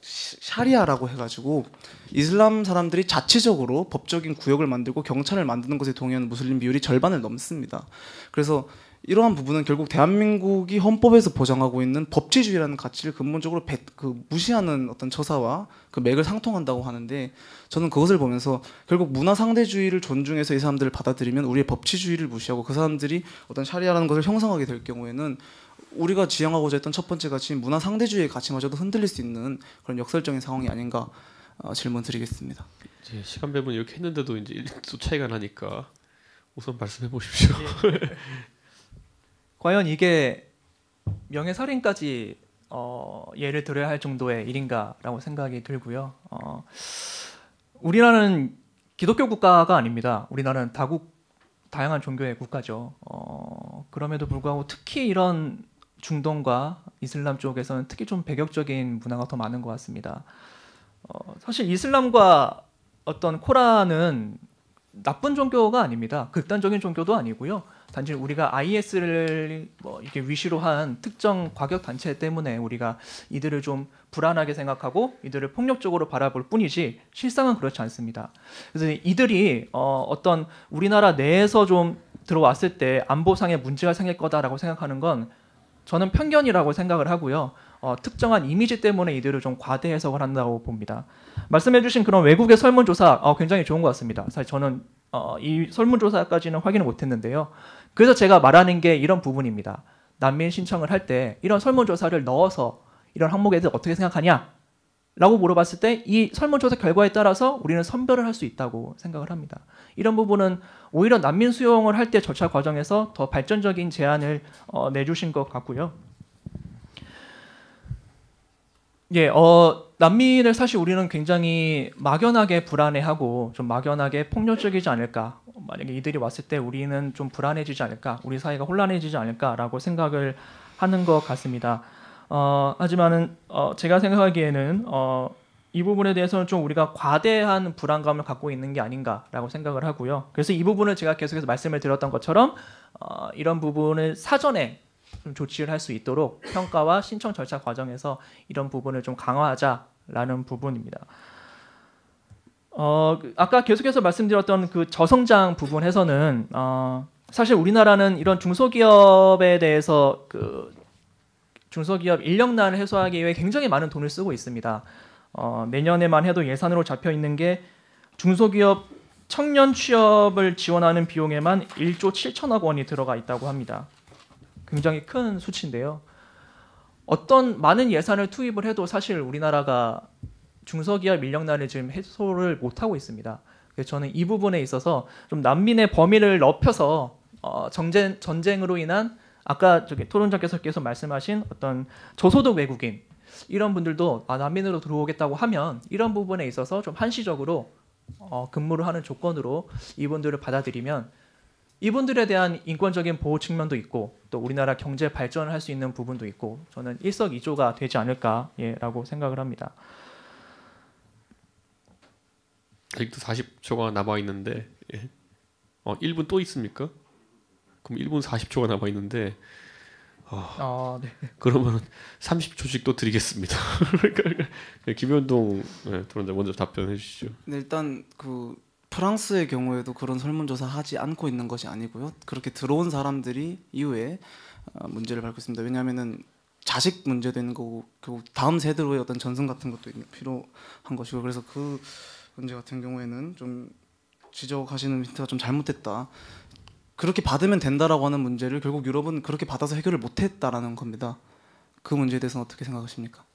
Speaker 3: 샤리아라고 해가지고 이슬람 사람들이 자치적으로 법적인 구역을 만들고 경찰을 만드는 것에 동의하는 무슬림 비율이 절반을 넘습니다. 그래서 이러한 부분은 결국 대한민국이 헌법에서 보장하고 있는 법치주의라는 가치를 근본적으로 무시하는 어떤 처사와 그 맥을 상통한다고 하는데, 저는 그것을 보면서 결국 문화 상대주의를 존중해서 이 사람들을 받아들이면 우리의 법치주의를 무시하고 그 사람들이 어떤 샤리아라는 것을 형성하게 될 경우에는 우리가 지향하고자 했던 첫 번째 가치인 문화 상대주의의 가치마저도 흔들릴 수 있는 그런 역설적인 상황이 아닌가 질문 드리겠습니다.
Speaker 1: 이제 시간 배분 이렇게 했는데도 이제 1도 차이가 나니까 우선 말씀해 보십시오.
Speaker 2: 과연 이게 명예살인까지 예를 들어야 할 정도의 일인가라고 생각이 들고요. 우리나라는 기독교 국가가 아닙니다. 우리나라는 다양한 종교의 국가죠. 그럼에도 불구하고 특히 이런 중동과 이슬람 쪽에서는 특히 좀 배격적인 문화가 더 많은 것 같습니다. 사실 이슬람과 어떤 코란은 나쁜 종교가 아닙니다. 극단적인 종교도 아니고요. 단지 우리가 IS를 이렇게 위시로 한 특정 과격 단체 때문에 우리가 이들을 좀 불안하게 생각하고 이들을 폭력적으로 바라볼 뿐이지 실상은 그렇지 않습니다. 그래서 이들이 어떤 우리나라 내에서 좀 들어왔을 때 안보상의 문제가 생길 거다라고 생각하는 건 저는 편견이라고 생각을 하고요. 특정한 이미지 때문에 이들을 좀 과대 해석을 한다고 봅니다. 말씀해주신 그런 외국의 설문조사 굉장히 좋은 것 같습니다. 사실 저는 이 설문조사까지는 확인을 못했는데요. 그래서 제가 말하는 게 이런 부분입니다. 난민 신청을 할 때 이런 설문조사를 넣어서 이런 항목에 대해서 어떻게 생각하냐? 라고 물어봤을 때 이 설문조사 결과에 따라서 우리는 선별을 할 수 있다고 생각을 합니다. 이런 부분은 오히려 난민 수용을 할 때 절차 과정에서 더 발전적인 제안을 내주신 것 같고요. 난민을 사실 우리는 굉장히 막연하게 불안해하고 좀 막연하게 폭력적이지 않을까, 만약에 이들이 왔을 때 우리는 좀 불안해지지 않을까, 우리 사회가 혼란해지지 않을까라고 생각을 하는 것 같습니다. 하지만은 제가 생각하기에는 이 부분에 대해서는 좀 우리가 과대한 불안감을 갖고 있는 게 아닌가라고 생각을 하고요. 그래서 이 부분을 제가 계속해서 말씀을 드렸던 것처럼 이런 부분을 사전에 좀 조치를 할 수 있도록 평가와 신청 절차 과정에서 이런 부분을 좀 강화하자라는 부분입니다. 아까 계속해서 말씀드렸던 그 저성장 부분에서는 사실 우리나라는 이런 중소기업에 대해서 그 중소기업 인력난을 해소하기 위해 굉장히 많은 돈을 쓰고 있습니다. 내년에만 해도 예산으로 잡혀 있는 게 중소기업 청년 취업을 지원하는 비용에만 1조 7천억 원이 들어가 있다고 합니다. 굉장히 큰 수치인데요. 어떤 많은 예산을 투입을 해도 사실 우리나라가 중소기업 인력난을 지금 해소를 못하고 있습니다. 그래서 저는 이 부분에 있어서 좀 난민의 범위를 넓혀서 전쟁으로 인한 아까 토론자께서 계속 말씀하신 어떤 저소득 외국인 이런 분들도 난민으로 들어오겠다고 하면 이런 부분에 있어서 좀 한시적으로 근무를 하는 조건으로 이분들을 받아들이면 이분들에 대한 인권적인 보호 측면도 있고 또 우리나라 경제 발전을 할 수 있는 부분도 있고 저는 일석이조가 되지 않을까라고 생각을 합니다.
Speaker 1: 아직도 40초가 남아 있는데 1분 또 있습니까? 그럼 1분 40초가 남아 있는데
Speaker 2: 네.
Speaker 1: 그러면 30초씩 또 드리겠습니다. 김현동 토론자 먼저 답변해 주시죠.
Speaker 3: 네, 일단 그 프랑스의 경우에도 그런 설문조사 하지 않고 있는 것이 아니고요. 그렇게 들어온 사람들이 이후에 문제를 밟고 있습니다. 왜냐하면은 자식 문제도 있는 거고 결국 다음 세대로의 어떤 전승 같은 것도 필요한 것이고 그래서 그 문제 같은 경우에는 좀 지적하시는 힌트가 좀 잘못됐다. 그렇게 받으면 된다라고 하는 문제를 결국 유럽은 그렇게 받아서 해결을 못했다라는 겁니다. 그 문제에 대해서는 어떻게 생각하십니까?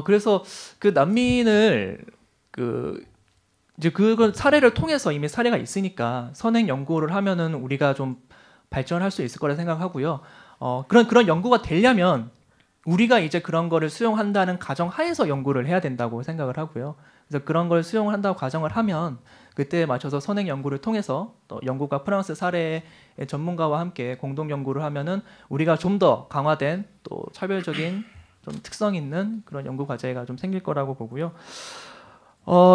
Speaker 2: 그래서 그 난민을 이제 그건 사례를 통해서 이미 사례가 있으니까 선행 연구를 하면은 우리가 좀 발전할 수 있을 거라 생각하고요. 그런 연구가 되려면 우리가 이제 그런 거를 수용한다는 가정 하에서 연구를 해야 된다고 생각을 하고요. 그래서 그런 걸 수용을 한다고 가정을 하면 그때에 맞춰서 선행 연구를 통해서 또 영국과 프랑스 사례의 전문가와 함께 공동 연구를 하면은 우리가 좀 더 강화된 또 차별적인 좀 특성 있는 그런 연구 과제가 좀 생길 거라고 보고요.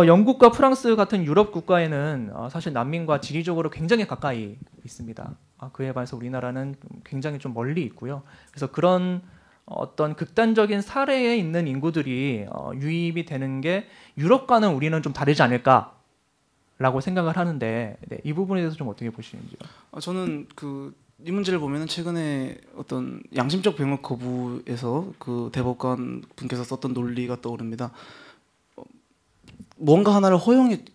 Speaker 2: 영국과 프랑스 같은 유럽 국가에는 사실 난민과 지리적으로 굉장히 가까이 있습니다. 그에 반해서 우리나라는 굉장히 좀 멀리 있고요. 그래서 그런 어떤 극단적인 사례에 있는 인구들이 유입이 되는 게 유럽과는 우리는 좀 다르지 않을까라고 생각을 하는데 이 부분에 대해서 좀 어떻게 보시는지요?
Speaker 3: 저는 이 문제를 보면은 최근에 어떤 양심적 병역 거부에서 그 대법관 분께서 썼던 논리가 떠오릅니다. 뭔가 하나를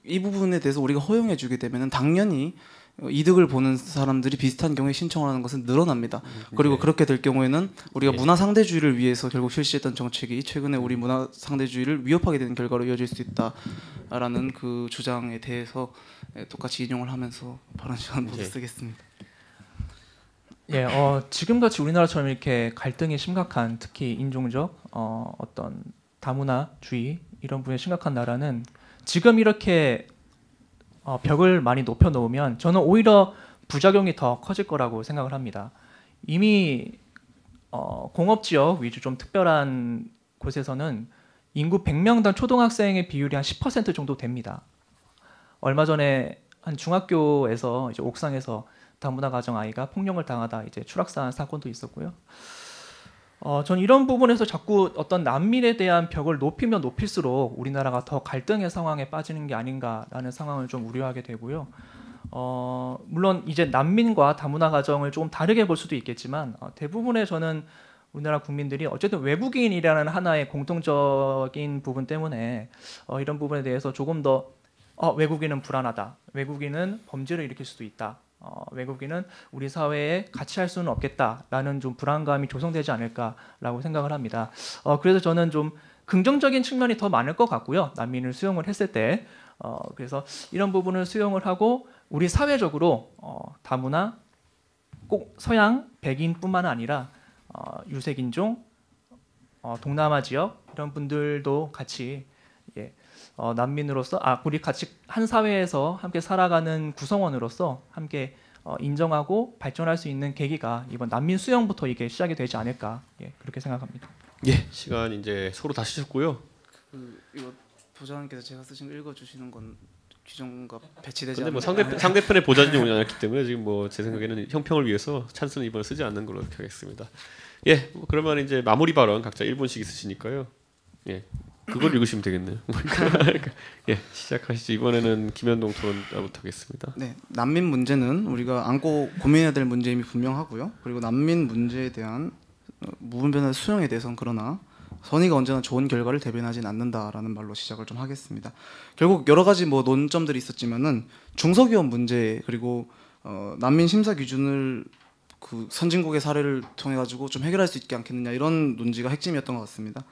Speaker 3: 이 부분에 대해서 우리가 허용해 주게 되면은 당연히 이득을 보는 사람들이 비슷한 경우에 신청을 하는 것은 늘어납니다. 그리고 그렇게 될 경우에는 우리가 문화 상대주의를 위해서 결국 실시했던 정책이 최근에 우리 문화 상대주의를 위협하게 되는 결과로 이어질 수 있다라는 그 주장에 대해서 똑같이 인용을 하면서 발언 시간 모두 쓰겠습니다.
Speaker 2: 지금같이 우리나라처럼 이렇게 갈등이 심각한 특히 인종적 어떤 다문화주의 이런 분야에 심각한 나라는 지금 이렇게 벽을 많이 높여 놓으면 저는 오히려 부작용이 더 커질 거라고 생각을 합니다. 이미 공업지역 위주 좀 특별한 곳에서는 인구 100명당 초등학생의 비율이 한 10% 정도 됩니다. 얼마 전에 한 중학교에서 이제 옥상에서 다문화 가정 아이가 폭력을 당하다 이제 추락사한 사건도 있었고요. 저는 이런 부분에서 자꾸 어떤 난민에 대한 벽을 높이면 높일수록 우리나라가 더 갈등의 상황에 빠지는 게 아닌가라는 상황을 좀 우려하게 되고요. 물론 이제 난민과 다문화 가정을 조금 다르게 볼 수도 있겠지만 대부분의 저는 우리나라 국민들이 어쨌든 외국인이라는 하나의 공통적인 부분 때문에 이런 부분에 대해서 조금 더 외국인은 불안하다. 외국인은 범죄를 일으킬 수도 있다. 외국인은 우리 사회에 같이 할 수는 없겠다라는 좀 불안감이 조성되지 않을까라고 생각을 합니다. 그래서 저는 좀 긍정적인 측면이 더 많을 것 같고요. 난민을 수용을 했을 때 그래서 이런 부분을 수용을 하고 우리 사회적으로 다문화 꼭 서양 백인뿐만 아니라 유색인종, 동남아 지역 이런 분들도 같이 난민으로서 우리 같이 한 사회에서 함께 살아가는 구성원으로서 함께 인정하고 발전할 수 있는 계기가 이번 난민 수용부터 이게 시작이 되지 않을까 그렇게 생각합니다.
Speaker 1: 시간 이제 서로 다 쓰셨고요.
Speaker 3: 이거 보좌관께서 제가 쓰신 거 읽어주시는 건 규정과 배치되지
Speaker 1: 근데
Speaker 3: 않는.
Speaker 1: 뭐 상대편의 보좌진이 오지 않았기 때문에 지금 뭐 제 생각에는 형평을 위해서 찬스는 이번에 쓰지 않는 걸로 하겠습니다. 그러면 이제 마무리 발언 각자 1분씩 있으시니까요. 그걸 읽으시면 되겠네요. 시작하시죠. 이번에는 김현동 토론자부터 하겠습니다.
Speaker 3: 네, 난민 문제는 우리가 안고 고민해야 될 문제임이 분명하고요. 그리고 난민 문제에 대한 무분별한 수용에 대해서는 그러나 선의가 언제나 좋은 결과를 대변하진 않는다라는 말로 시작을 좀 하겠습니다. 결국 여러 가지 뭐 논점들이 있었지만은 중소기업 문제 그리고 난민 심사 기준을 그 선진국의 사례를 통해 가지고 좀 해결할 수 있지 않겠느냐 이런 논지가 핵심이었던 것 같습니다.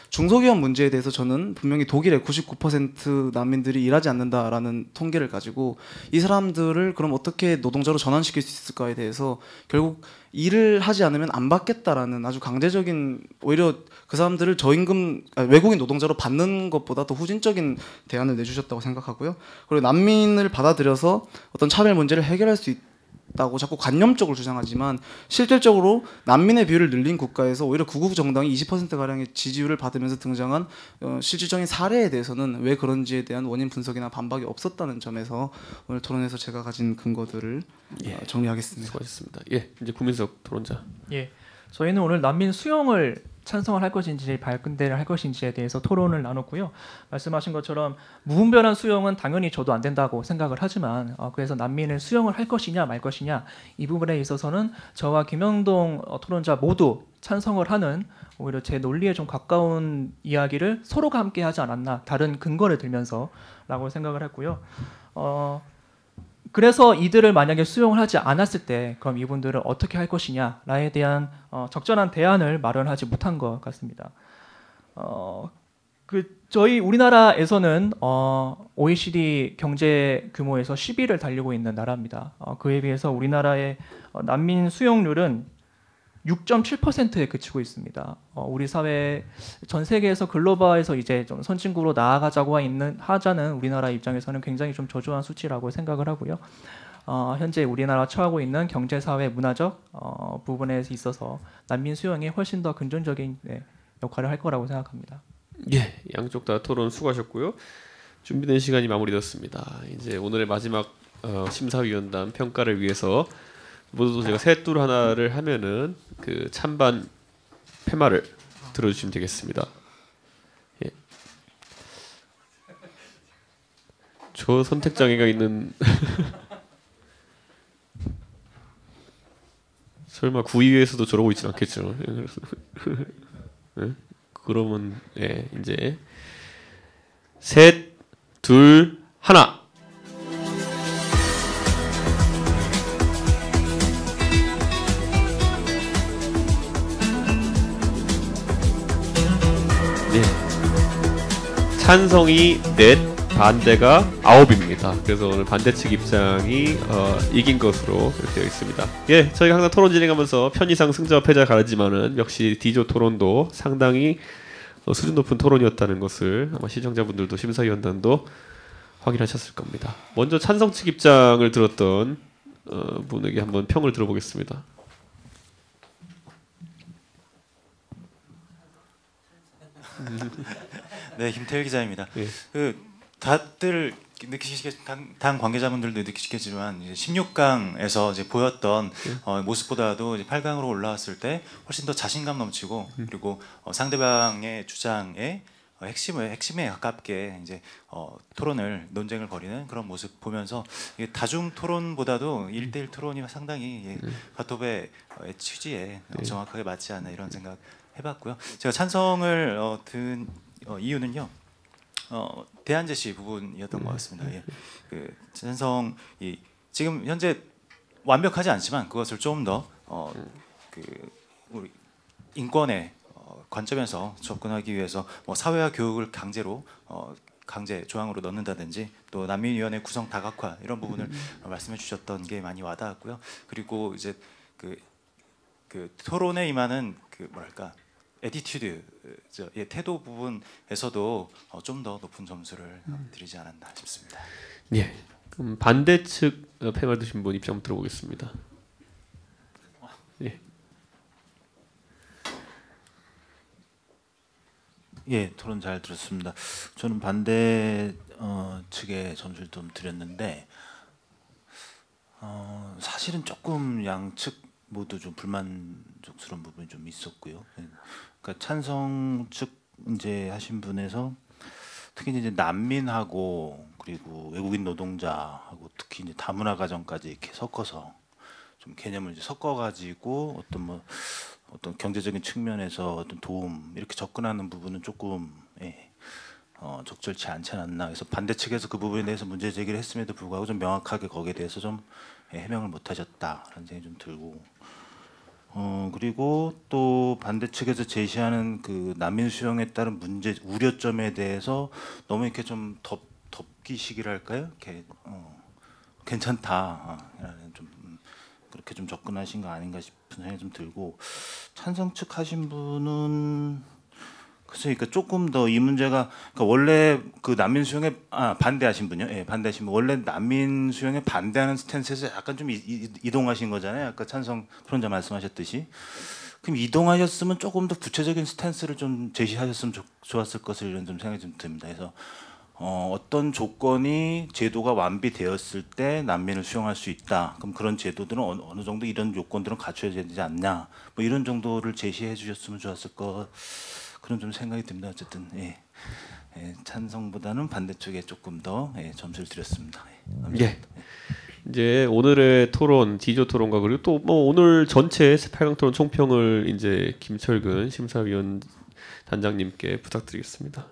Speaker 3: 중소기업 문제에 대해서 저는 분명히 독일의 99% 난민들이 일하지 않는다라는 통계를 가지고 이 사람들을 그럼 어떻게 노동자로 전환시킬 수 있을까에 대해서 결국 일을 하지 않으면 안 받겠다라는 아주 강제적인, 오히려 그 사람들을 저임금 외국인 노동자로 받는 것보다 더 후진적인 대안을 내주셨다고 생각하고요. 그리고 난민을 받아들여서 어떤 차별 문제를 해결할 수 있다고 자꾸 관념적으로 주장하지만 실질적으로 난민의 비율을 늘린 국가에서 오히려 구국 정당이 20%가량의 지지율을 받으면서 등장한 실질적인 사례에 대해서는 왜 그런지에 대한 원인 분석이나 반박이 없었다는 점에서 오늘 토론에서 제가 가진 근거들을 정리하겠습니다.
Speaker 1: 수고하셨습니다. 예, 이제 구민석 토론자.
Speaker 2: 예, 저희는 오늘 난민 수용을 찬성을 할 것인지 반대를 할 것인지에 대해서 토론을 나눴고요. 말씀하신 것처럼 무분별한 수용은 당연히 저도 안 된다고 생각을 하지만 그래서 난민을 수용을 할 것이냐 말 것이냐 이 부분에 있어서는 저와 김영동 토론자 모두 찬성을 하는, 오히려 제 논리에 좀 가까운 이야기를 서로가 함께 하지 않았나, 다른 근거를 들면서라고 생각을 했고요. 그래서 이들을 만약에 수용을 하지 않았을 때 그럼 이분들을 어떻게 할 것이냐에 대한 적절한 대안을 마련하지 못한 것 같습니다. 저희 우리나라에서는 OECD 경제 규모에서 10위를 달리고 있는 나라입니다. 그에 비해서 우리나라의 난민 수용률은 6.7%에 그치고 있습니다. 우리 사회 전 세계에서 글로벌에서 이제 좀 선진국으로 나아가자고 하자는 우리나라 입장에서는 굉장히 좀 저조한 수치라고 생각을 하고요. 현재 우리나라 처하고 있는 경제, 사회, 문화적 부분에 있어서 난민 수용이 훨씬 더 근본적인 역할을 할 거라고 생각합니다.
Speaker 1: 예, 양쪽 다 토론 수고하셨고요. 준비된 시간이 마무리됐습니다. 이제 오늘의 마지막 심사위원단 평가를 위해서 모두 제가 셋둘 하나를 하면은 그 찬반 패말을 들어주시면 되겠습니다. 예. 저 선택 장애가 있는 설마 구의회에서도 저러고 있진 않겠죠. 예? 그러면 예, 이제 셋, 둘, 하나. 네. 찬성이 넷, 반대가 9입니다. 그래서 오늘 반대 측 입장이 이긴 것으로 되어 있습니다. 예, 저희가 항상 토론 진행하면서 편의상 승자와 패자 가르지만은 역시 D조 토론도 상당히 수준 높은 토론이었다는 것을 아마 시청자분들도 심사위원단도 확인하셨을 겁니다. 먼저 찬성 측 입장을 들었던 분에게 한번 평을 들어보겠습니다.
Speaker 4: 네, 김태일 기자입니다.
Speaker 1: 예.
Speaker 4: 다들 당 관계자분들도 느끼시겠지만 16강에서 이제 보였던 모습보다도 이제 8강으로 올라왔을 때 훨씬 더 자신감 넘치고 그리고 상대방의 주장에 핵심에 가깝게 이제 논쟁을 벌이는 그런 모습 보면서 다중 토론보다도 1대1 토론이 상당히 카톱의 취지에 정확하게 맞지 않나 이런 생각 해봤고요. 제가 찬성을 든 이유는요. 대안 제시 부분이었던 것 같습니다. 예. 그 찬성이 지금 현재 완벽하지 않지만 그것을 좀 더 우리 인권의 관점에서 접근하기 위해서 뭐 사회화 교육을 강제 조항으로 넣는다든지 또 난민위원회 구성 다각화 이런 부분을 말씀해 주셨던 게 많이 와닿았고요. 그리고 이제 그 토론에 임하는 뭐랄까 애티튜드, 태도 부분에서도 좀 더 높은 점수를 드리지 않았나 싶습니다.
Speaker 1: 예. 그럼 반대 측 패널 드신 분 입장 들어보겠습니다. 예.
Speaker 5: 예, 토론 잘 들었습니다. 저는 반대 측에 점수를 좀 드렸는데 사실은 조금 양측 모두 좀 불만족스러운 부분이 좀 있었고요. 그러니까 찬성 측 이제 하신 분에서 특히 이제 난민하고 그리고 외국인 노동자하고 특히 이제 다문화 가정까지 이렇게 섞어서 좀 개념을 이제 섞어가지고 어떤 경제적인 측면에서 어떤 도움 이렇게 접근하는 부분은 조금 적절치 않지 않았나. 그래서 반대 측에서 그 부분에 대해서 문제 제기를 했음에도 불구하고 좀 명확하게 거기에 대해서 좀 해명을 못하셨다라는 생각이 좀 들고 그리고 또 반대 측에서 제시하는 그 난민 수용에 따른 문제 우려점에 대해서 너무 이렇게 좀 덮기식이랄까요? 이렇게 괜찮다라는 좀 그렇게 좀 접근하신 거 아닌가 싶은 생각이 좀 들고 찬성 측 하신 분은 글쎄, 그러니까 조금 더 이 문제가 그러니까 원래 그 난민 수용에 반대하신 분요, 예, 반대하신 분 원래 난민 수용에 반대하는 스탠스에서 약간 좀 이동하신 거잖아요. 아까 찬성 토론자 말씀하셨듯이. 그럼 이동하셨으면 조금 더 구체적인 스탠스를 좀 제시하셨으면 좋았을 것을 이런 좀 생각이 좀 듭니다. 그래서 어떤 조건이 제도가 완비되었을 때 난민을 수용할 수 있다. 그럼 그런 제도들은 어느 정도 이런 요건들은 갖춰야 되지 않냐. 뭐 이런 정도를 제시해 주셨으면 좋았을 것. 그런 좀 생각이 듭니다. 어쨌든 찬성보다는 반대쪽에 조금 더 점수를 드렸습니다.
Speaker 1: 예. 이제 오늘의 토론, D조 토론과 그리고 또 뭐 오늘 전체 8강 토론 총평을 이제 김철근 심사위원 단장님께 부탁드리겠습니다.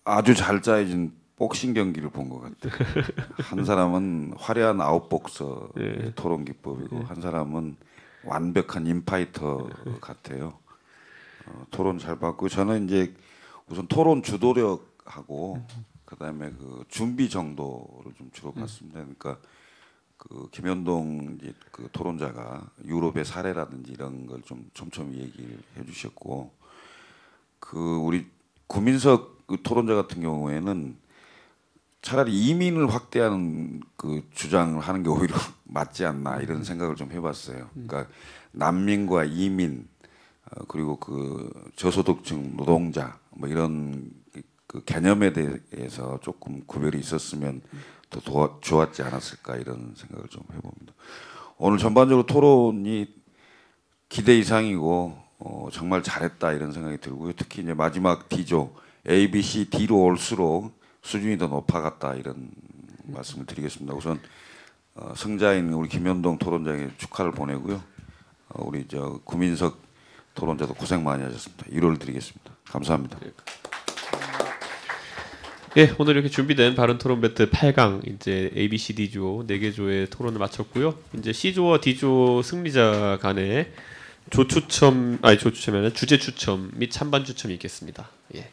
Speaker 6: 아주 잘 짜여진 복싱 경기를 본 것 같아요. 한 사람은 화려한 아웃복서 토론 기법이고 한 사람은 완벽한 인파이터 같아요. 토론 잘 봤고 저는 이제 우선 토론 주도력하고 그다음에 그 준비 정도를 좀 주로 봤습니다. 그러니까 그 김현동 이제 그 토론자가 유럽의 사례라든지 이런 걸 좀 촘촘히 얘기를 해주셨고 그 우리 구민석 그 토론자 같은 경우에는 차라리 이민을 확대하는 그 주장을 하는 게 오히려 맞지 않나 이런 생각을 좀 해봤어요. 그러니까 난민과 이민 그리고 그 저소득층 노동자 뭐 이런 그 개념에 대해서 조금 구별이 있었으면 더 좋았지 않았을까 이런 생각을 좀 해봅니다. 오늘 전반적으로 토론이 기대 이상이고 정말 잘했다 이런 생각이 들고요. 특히 이제 마지막 D조 A, B, C, D로 올수록 수준이 더 높아갔다 이런 말씀을 드리겠습니다. 우선 승자인 우리 김현동 토론자에게 축하를 보내고요. 우리 저 구민석 토론자도 고생 많이 하셨습니다. 위로를 드리겠습니다. 감사합니다.
Speaker 1: 예, 오늘 이렇게 준비된 바른 토론 배틀 8강 이제 A, B, C, D조 4개 조의 토론을 마쳤고요. 이제 C조와 D조 승리자 간의 조추첨이 아니라 주제 추첨 및 찬반 추첨이 있겠습니다. 예.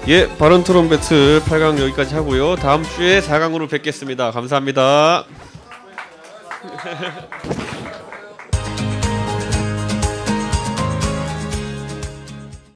Speaker 1: 예, 바른 토론 배틀 8강 여기까지 하고요. 다음 주에 4강으로 뵙겠습니다. 감사합니다.